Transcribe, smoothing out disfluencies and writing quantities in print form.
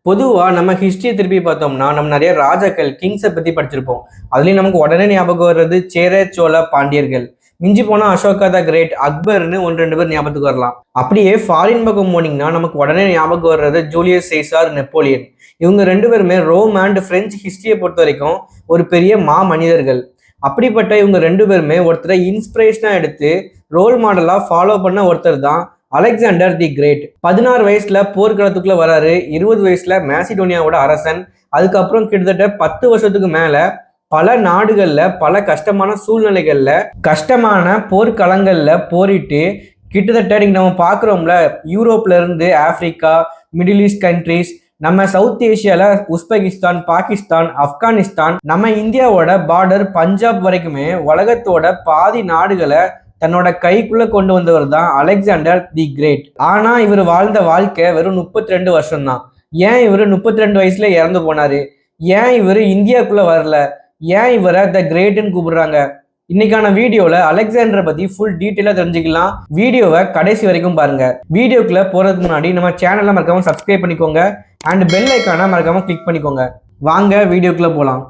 பொதுவா நம்ம ஹிஸ்டரிய திருப்பி பார்த்தோம்னா, நம்ம நெறைய ராஜாக்கள், கிங்ஸ பத்தி படிச்சிருப்போம். அதுலயும் நமக்கு உடனே ஞாபகம் வர்றது சேர, சோழ, பாண்டியர்கள். மிஞ்சி போனா அசோகா த கிரேட், அக்பர்ன்னு 1, 2 பேர் ஞாபகத்துக்கு வரலாம். அப்படியே ஃபாரின் பக்கம் போனீங்கன்னா, நமக்கு உடனே ஞாபகம் வர்றது ஜூலியஸ் சீசார், நெப்போலியன். இவங்க 2 பேருமே ரோம் அண்ட் பிரெஞ்சு ஹிஸ்டரிய பொறுத்தவரைக்கும் ஒரு பெரிய மாமனிதர்கள். அப்படிப்பட்ட இவங்க 2 பேருமே ஒருத்தர இன்ஸ்பிரேஷனா எடுத்து ரோல் மாடலா ஃபாலோ பண்ண ஒருத்தர் தான் அலெக்சாண்டர் தி கிரேட். 16 வயசுல போர்க்களத்துக்குள்ள வராரு. 20 வயசுல மேசிடோனியாவோட அரசன். அதுக்கப்புறம் கிட்டத்தட்ட 10 வருஷத்துக்கு மேல பல நாடுகள்ல பல கஷ்டமான சூழ்நிலைகள்ல கஷ்டமான போர்க்களங்கள்ல போரிட்டு கிட்டத்தட்ட நீங்க நம்ம பார்க்குறோம்ல, யூரோப்ல இருந்து ஆப்பிரிக்கா, மிடில் ஈஸ்ட் கண்ட்ரீஸ், நம்ம சவுத் ஏசியால உஸ்பெகிஸ்தான், பாகிஸ்தான், ஆப்கானிஸ்தான், நம்ம இந்தியாவோட பார்டர் பஞ்சாப் வரைக்குமே உலகத்தோட பாதி நாடுகளை தன்னோட கைக்குள்ள கொண்டு வந்தவர் தான் அலெக்சாண்டர் தி கிரேட். ஆனா இவர் வாழ்ந்த வாழ்க்கை வெறும் 32 வருஷம் தான். ஏன் இவர் 32 வயசுல இறந்து போனாரு? ஏன் இவர் இந்தியாவுக்குள்ள வரல? ஏன் இவரை த கிரேட்னு கூப்பிடுறாங்க? இன்னைக்கான வீடியோல அலெக்சாண்டரை பத்தி ஃபுல் டீட்டெயிலா தெரிஞ்சுக்கலாம். வீடியோவை கடைசி வரைக்கும் பாருங்க. வீடியோக்குள்ள போறதுக்கு முன்னாடி நம்ம சேனலை மறக்காம சப்ஸ்கிரைப் பண்ணிக்கோங்க அண்ட் பெல் ஐக்கானை மறக்காம கிளிக் பண்ணிக்கோங்க. வாங்க வீடியோக்குள்ள போலாம்.